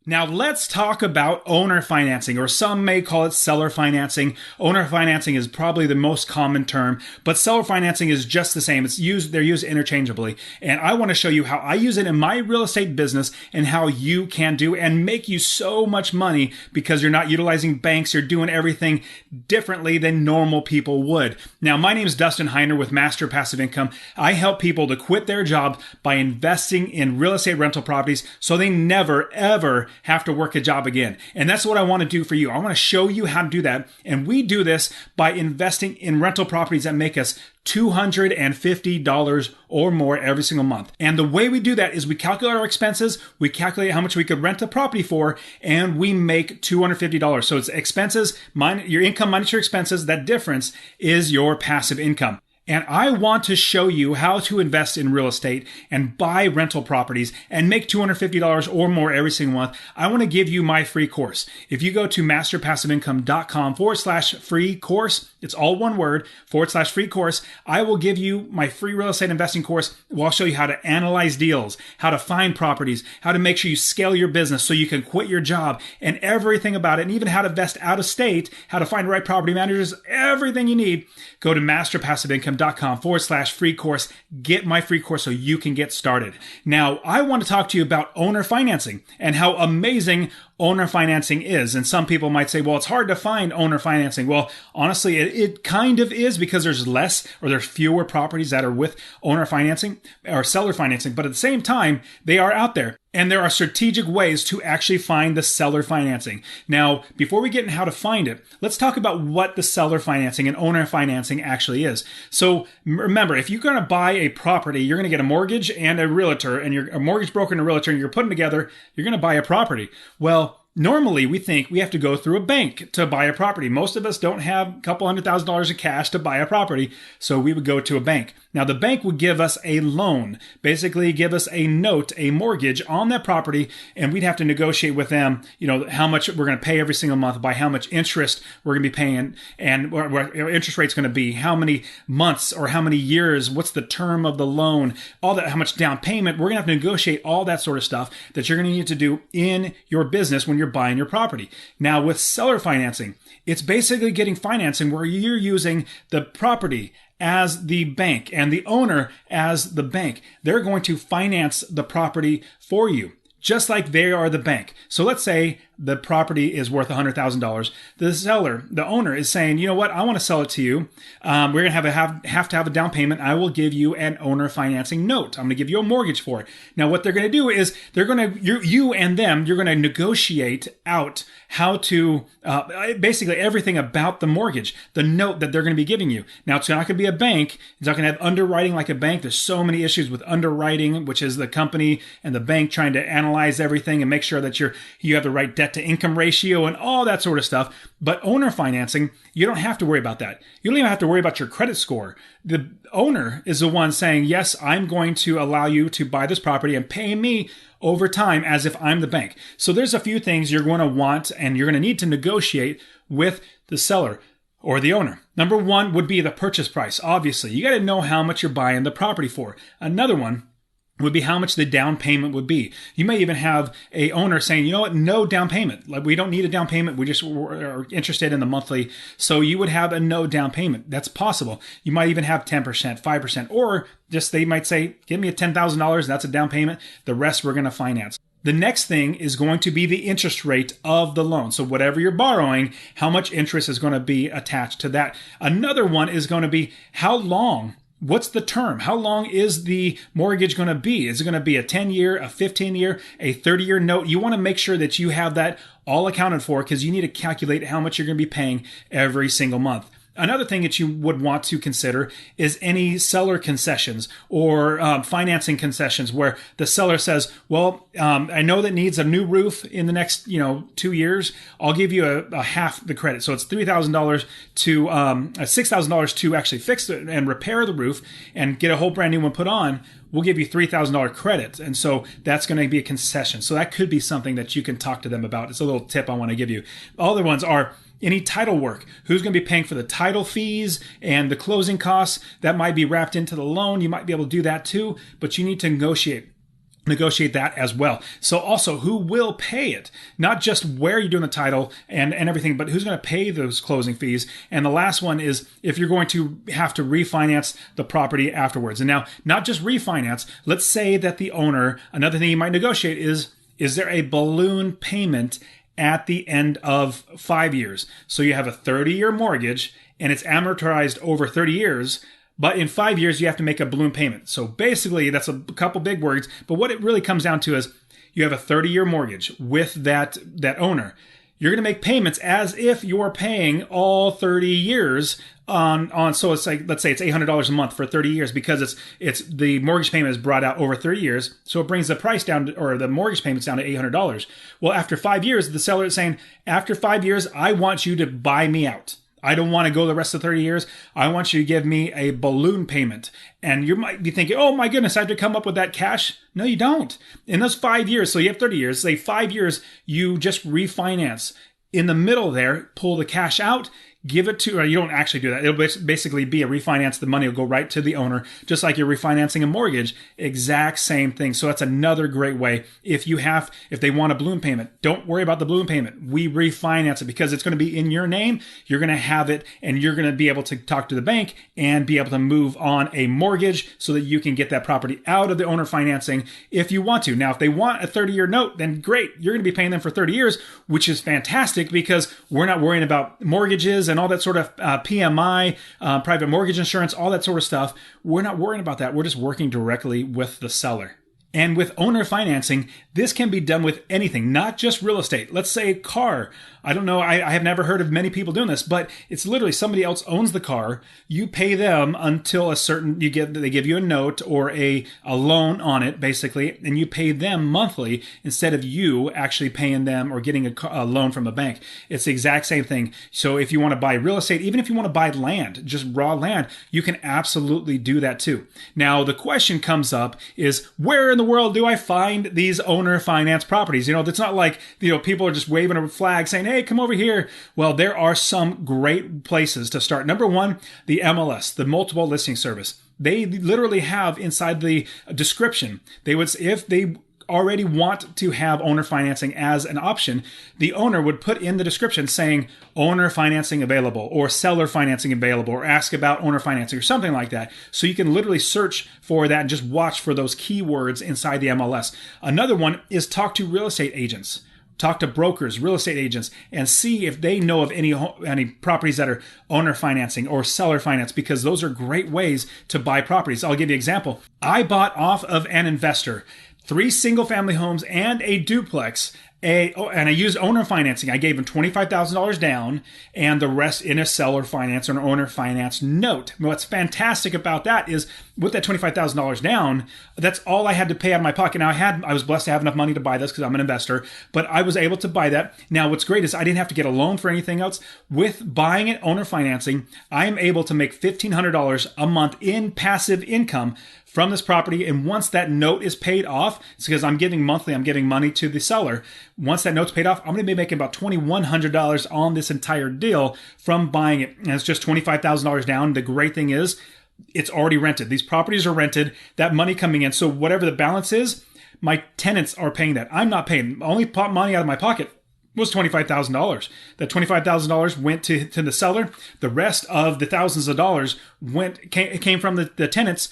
Now let's talk about owner financing, or some may call it seller financing. Owner financing is probably the most common term, but seller financing is just the same. They're used interchangeably. And I want to show you how I use it in my real estate business and how you can do and make you so much money because you're not utilizing banks. You're doing everything differently than normal people would. Now, my name is Dustin Heiner with Master Passive Income. I help people to quit their job by investing in real estate rental properties so they never, ever have to work a job again. And that's what I want to do for you. I want to show you how to do that. And we do this by investing in rental properties that make us $250 or more every single month. And the way we do that is we calculate our expenses, we calculate how much we could rent a property for, and we make $250. So it's expenses, your income minus your expenses. That difference is your passive income. And I want to show you how to invest in real estate and buy rental properties and make $250 or more every single month. I want to give you my free course. If you go to masterpassiveincome.com/free course, it's all one word, /free course, I will give you my free real estate investing course. I'll show you how to analyze deals, how to find properties, how to make sure you scale your business so you can quit your job, and everything about it, and even how to invest out of state, how to find the right property managers, everything you need. Go to masterpassiveincome.com/free course. Get my free course so you can get started. Now, I want to talk to you about owner financing and how amazing owner financing is. And some people might say, well, it's hard to find owner financing. Well, honestly, it kind of is because there's fewer properties that are with owner financing or seller financing. But at the same time, they are out there. And there are strategic ways to actually find the seller financing. Now, before we get into how to find it, let's talk about what the seller financing and owner financing actually is. So remember, if you're going to buy a property, you're going to get a mortgage and a realtor, and you're a mortgage broker and a realtor, and you're putting together, you're going to buy a property. Well, normally, we think we have to go through a bank to buy a property. Most of us don't have a couple $100,000 of cash to buy a property, so we would go to a bank. Now, the bank would give us a loan, basically give us a note, a mortgage on that property, and we'd have to negotiate with them, how much we're going to pay every single month, by how much interest we're going to be paying, and what interest rate's going to be, how many months or how many years, what's the term of the loan, all that, how much down payment. We're going to have to negotiate all that sort of stuff that you're going to need to do in your business when you're buying your property. Now, with seller financing, it's basically getting financing where you're using the property as the bank and the owner as the bank. They're going to finance the property for you, just like they are the bank. So let's say the property is worth $100,000. The seller, the owner, is saying, you know what, I want to sell it to you. We're going to have to have a down payment. I will give you an owner financing note. I'm going to give you a mortgage for it. Now, what they're going to do is you're going to negotiate out how to, basically everything about the mortgage, the note that they're going to be giving you. Now, it's not going to be a bank. It's not going to have underwriting like a bank. There's so many issues with underwriting, which is the company and the bank trying to analyze everything and make sure that you have the right debt to income ratio and all that sort of stuff. But owner financing, you don't have to worry about that. You don't even have to worry about your credit score. The owner is the one saying, yes, I'm going to allow you to buy this property and pay me over time as if I'm the bank. So there's a few things you're going to want and you're going to need to negotiate with the seller or the owner. Number one would be the purchase price. Obviously, you got to know how much you're buying the property for. Another one would be how much the down payment would be. You may even have a owner saying, you know what, no down payment. Like, we don't need a down payment. We just are interested in the monthly. So you would have a no down payment. That's possible. You might even have 10%, 5%, or just they might say, give me a $10,000. That's a down payment. The rest we're going to finance. The next thing is going to be the interest rate of the loan. So whatever you're borrowing, how much interest is going to be attached to that. Another one is going to be how long. What's the term? How long is the mortgage going to be? Is it going to be a 10-year, a 15-year, a 30-year note? You want to make sure that you have that all accounted for because you need to calculate how much you're going to be paying every single month. Another thing that you would want to consider is any seller concessions or financing concessions where the seller says, well, I know that needs a new roof in the next 2 years. I'll give you a half the credit. So it's $3,000 to $6,000 to actually fix it and repair the roof and get a whole brand new one put on. We'll give you $3,000 credit. And so that's going to be a concession. So that could be something that you can talk to them about. It's a little tip I want to give you. Other ones are any title work. Who's going to be paying for the title fees and the closing costs? That might be wrapped into the loan. You might be able to do that too, but you need to negotiate negotiate that as well. So also, who will pay it? Not just where you're doing the title and everything, but who's going to pay those closing fees? And the last one is if you're going to have to refinance the property afterwards. And now, not just refinance, let's say that the owner, another thing you might negotiate is there a balloon payment at the end of 5 years? So you have a 30-year mortgage and it's amortized over 30 years, but in 5 years, you have to make a balloon payment. So basically, that's a couple big words. But what it really comes down to is you have a 30-year mortgage with that owner. You're going to make payments as if you're paying all 30 years on. So it's like, let's say it's $800 a month for 30 years because it's the mortgage payment is brought out over 30 years. So it brings the price down or the mortgage payments down to $800. Well, after 5 years, the seller is saying, after 5 years, I want you to buy me out. I don't want to go the rest of 30 years. I want you to give me a balloon payment. And you might be thinking, oh my goodness, I have to come up with that cash. No, you don't. In those 5 years, so you have 30 years, say 5 years, you just refinance. In the middle there, pull the cash out, give it to, or you don't actually do that. It'll basically be a refinance. The money will go right to the owner, just like you're refinancing a mortgage. Exact same thing. So that's another great way. If they want a balloon payment, don't worry about the balloon payment. We refinance it because it's going to be in your name. You're going to have it and you're going to be able to talk to the bank and be able to move on a mortgage so that you can get that property out of the owner financing if you want to. Now, if they want a 30-year note, then great. You're going to be paying them for 30 years, which is fantastic because we're not worrying about mortgages and all that sort of PMI, private mortgage insurance, all that sort of stuff. We're not worrying about that. We're just working directly with the seller. And with owner financing, this can be done with anything, not just real estate. Let's say a car. I don't know. I have never heard of many people doing this, but it's literally somebody else owns the car. You pay them until they give you a note or a loan on it, basically, and you pay them monthly instead of you actually paying them or getting a loan from a bank. It's the exact same thing. So if you want to buy real estate, even if you want to buy land, just raw land, you can absolutely do that too. Now, the question comes up is, where in the world do I find these owner finance properties? It's not like, people are just waving a flag saying, hey, come over here. Well, there are some great places to start. Number one, the MLS, the multiple listing service. They literally have inside the description, if they already want to have owner financing as an option, the owner would put in the description saying owner financing available or seller financing available or ask about owner financing or something like that. So you can literally search for that and just watch for those keywords inside the MLS. Another one is talk to real estate agents. Talk to brokers, real estate agents, and see if they know of any properties that are owner financing or seller finance, because those are great ways to buy properties. I'll give you an example. I bought off of an investor 3 single-family homes and a duplex, and I used owner financing. I gave him $25,000 down and the rest in a seller finance or an owner finance note. What's fantastic about that is with that $25,000 down, that's all I had to pay out of my pocket. Now, I was blessed to have enough money to buy this because I'm an investor, but I was able to buy that. Now, what's great is I didn't have to get a loan for anything else. With buying it owner financing, I am able to make $1,500 a month in passive income from this property. And once that note is paid off, it's because I'm giving money to the seller. Once that note's paid off, I'm going to be making about $2,100 on this entire deal from buying it. And it's just $25,000 down. The great thing is it's already rented. These properties are rented, that money coming in. So whatever the balance is, my tenants are paying that. I'm not paying. Only money out of my pocket was $25,000. That $25,000 went to the seller. The rest of the thousands of dollars came from the tenants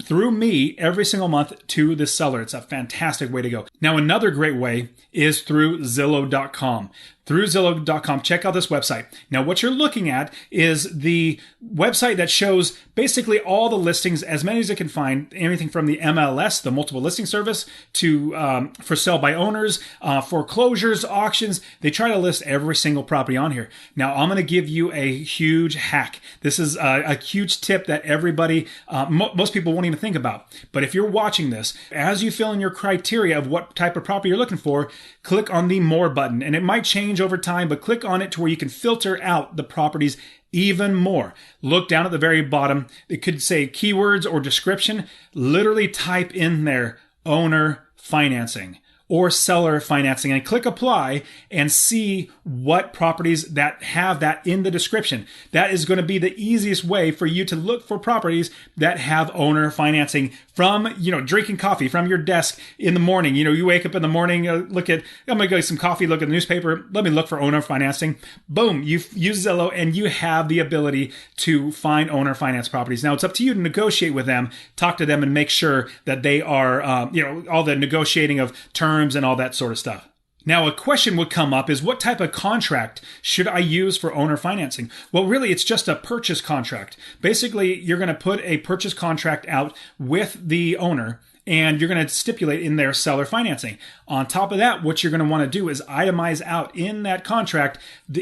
through me every single month to the seller. It's a fantastic way to go. Now, another great way is through Zillow.com. Through Zillow.com, check out this website. Now, what you're looking at is the website that shows basically all the listings, as many as it can find, anything from the MLS, the multiple listing service, to for sale by owners, foreclosures, auctions. They try to list every single property on here. Now, I'm going to give you a huge hack. This is a huge tip that everybody, most people won't even think about. But if you're watching this, as you fill in your criteria of what type of property you're looking for, click on the More button. And it might change over time, but click on it to where you can filter out the properties even more. Look down at the very bottom. It could say keywords or description. Literally type in there owner financing or seller financing, and click apply and see what properties that have that in the description. That is going to be the easiest way for you to look for properties that have owner financing from, drinking coffee from your desk in the morning. You wake up in the morning, I'm going to go get some coffee, look at the newspaper, let me look for owner financing. Boom, you've used Zillow and you have the ability to find owner finance properties. Now it's up to you to negotiate with them, talk to them, and make sure that they are, all the negotiating of terms and all that sort of stuff. Now, a question would come up is, what type of contract should I use for owner financing? Well, really, it's just a purchase contract. Basically, you're going to put a purchase contract out with the owner, and you're going to stipulate in there seller financing. On top of that, what you're going to want to do is itemize out in that contract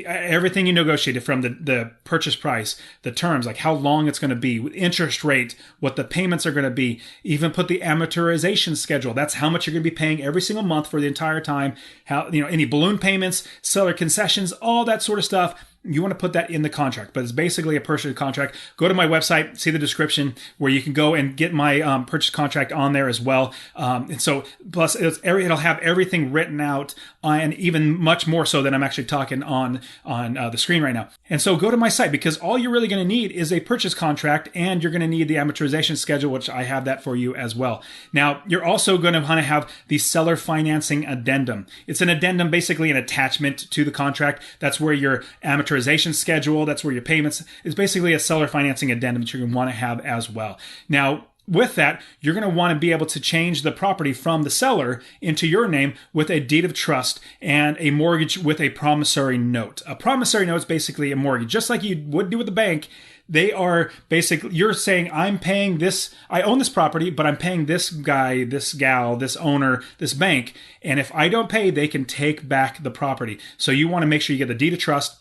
everything you negotiated, from the purchase price, the terms, like how long it's going to be, interest rate, what the payments are going to be, even put the amortization schedule. That's how much you're going to be paying every single month for the entire time, how, any balloon payments, seller concessions, all that sort of stuff. You want to put that in the contract, but it's basically a purchase contract. Go to my website, see the description where you can go and get my purchase contract on there as well. And so, plus it'll have everything written out, and even much more so than I'm actually talking on the screen right now. And so go to my site, because all you're really going to need is a purchase contract, and you're going to need the amortization schedule, which I have that for you as well. Now, you're also going to want to have the seller financing addendum. It's an addendum, basically an attachment to the contract. That's where your amortization schedule, that's where your payments is, basically a seller financing addendum that you're going to want to have as well. Now, with that, you're going to want to be able to change the property from the seller into your name with a deed of trust and a mortgage with a promissory note. A promissory note is basically a mortgage, just like you would do with a bank. They are basically, you're saying, I'm paying this, I own this property, but I'm paying this guy, this gal, this owner, this bank. And if I don't pay, they can take back the property. So you want to make sure you get the deed of trust,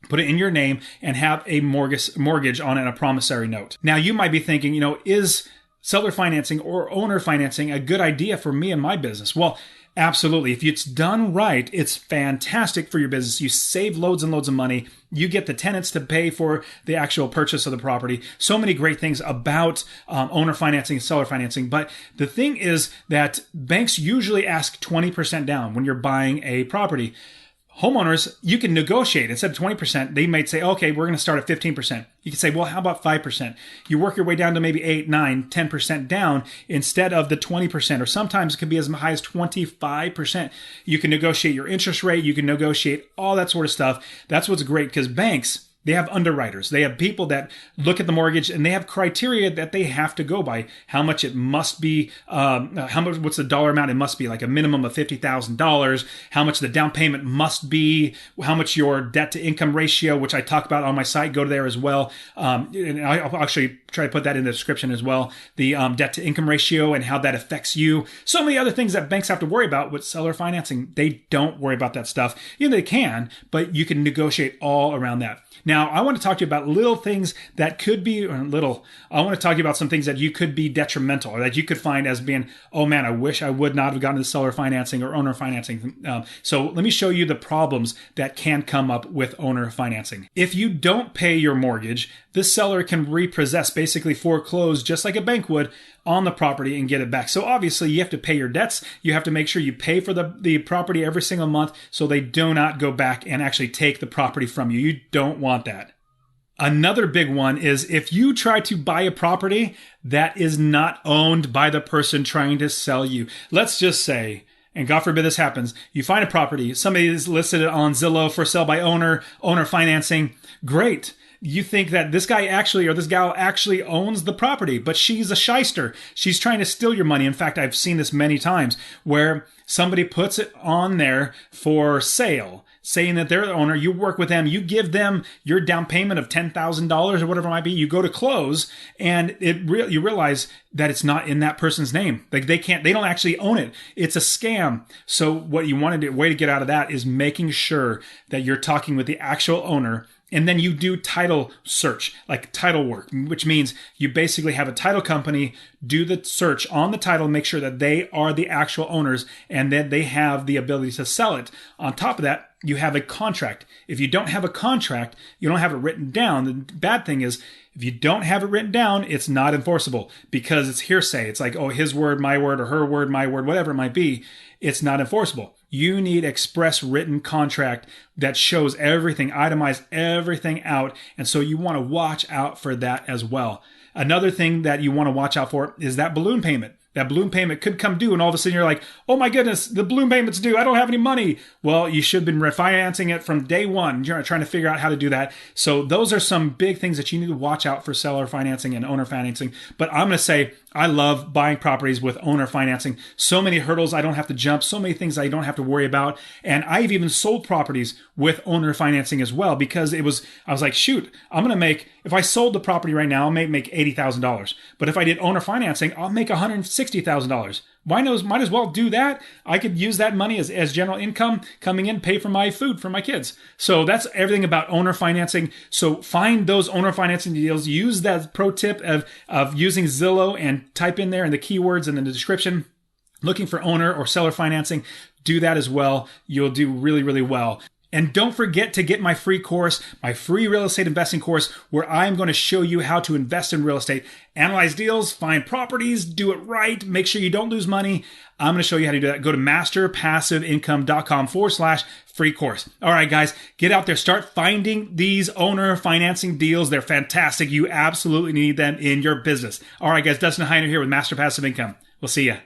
put it in your name, and have a mortgage on it and a promissory note. Now, you might be thinking, is seller financing or owner financing a good idea for me and my business? Well, absolutely. If it's done right, it's fantastic for your business. You save loads and loads of money. You get the tenants to pay for the actual purchase of the property. So many great things about owner financing and seller financing. But the thing is that banks usually ask 20% down when you're buying a property. Homeowners, you can negotiate. Instead of 20%, they might say, okay, we're going to start at 15%. You can say, well, how about 5%? You work your way down to maybe 8, 9, 10% down instead of the 20%, or sometimes it can be as high as 25%. You can negotiate your interest rate. You can negotiate all that sort of stuff. That's what's great, because banks, they have underwriters. They have people that look at the mortgage, and they have criteria that they have to go by. How much it must be, what's the dollar amount it must be, like a minimum of $50,000, how much the down payment must be, how much your debt to income ratio, which I talk about on my site, go to there as well. And I'll actually try to put that in the description as well. The debt to income ratio and how that affects you. So many other things that banks have to worry about with seller financing. They don't worry about that stuff. They can, but you can negotiate all around that. Now, I want to talk to you about little things that could be, I want to talk to you about some things that you could be detrimental, or that you could find as being, oh man, I wish I would not have gotten into seller financing or owner financing. So let me show you the problems that can come up with owner financing. If you don't pay your mortgage, the seller can repossess, basically foreclose, just like a bank would, on the property and get it back. So obviously you have to pay your debts. You have to make sure you pay for the property every single month, so they do not go back and actually take the property from you. You don't want that. Another big one is if you try to buy a property that is not owned by the person trying to sell you. Let's just say, and God forbid this happens, you find a property, somebody is listed it on Zillow for sale by owner financing. Great. You think that this guy actually, or this gal actually owns the property, but she's a shyster. She's trying to steal your money. In fact, I've seen this many times where somebody puts it on there for sale, saying that they're the owner. You work with them, you give them your down payment of $10,000 or whatever it might be. You go to close, and you realize that it's not in that person's name. Like they don't actually own it. It's a scam. So what you want to do, way to get out of that, is making sure that you're talking with the actual owner And then you do title search, like title work, which means you basically have a title company do the search on the title, make sure that they are the actual owners and that they have the ability to sell it. On top of that, you have a contract. If you don't have a contract, you don't have it written down. The bad thing is, if you don't have it written down, it's not enforceable because it's hearsay. It's like, oh, his word, my word, or her word, my word, whatever it might be. It's not enforceable. You need express written contract that shows everything, itemize everything out. And so you want to watch out for that as well. Another thing that you want to watch out for is that balloon payment. That balloon payment could come due and all of a sudden you're like, oh my goodness, the balloon payment's due. I don't have any money. Well, you should have been refinancing it from day one. You're trying to figure out how to do that. So those are some big things that you need to watch out for seller financing and owner financing. But I'm going to say I love buying properties with owner financing. So many hurdles I don't have to jump, so many things I don't have to worry about. And I've even sold properties with owner financing as well because I was like, shoot, I'm going to make, if I sold the property right now, I may make $80,000. But if I did owner financing, I'll make $160,000. Might as well do that. I could use that money as general income coming in, pay for my food for my kids. So that's everything about owner financing. So find those owner financing deals. Use that pro tip of using Zillow and type in there in the keywords and in the description, looking for owner or seller financing. Do that as well. You'll do really, really well. And don't forget to get my free course, my free real estate investing course, where I'm going to show you how to invest in real estate, analyze deals, find properties, do it right, make sure you don't lose money. I'm going to show you how to do that. Go to masterpassiveincome.com/free course. All right, guys, get out there. Start finding these owner financing deals. They're fantastic. You absolutely need them in your business. All right, guys, Dustin Heiner here with Master Passive Income. We'll see ya.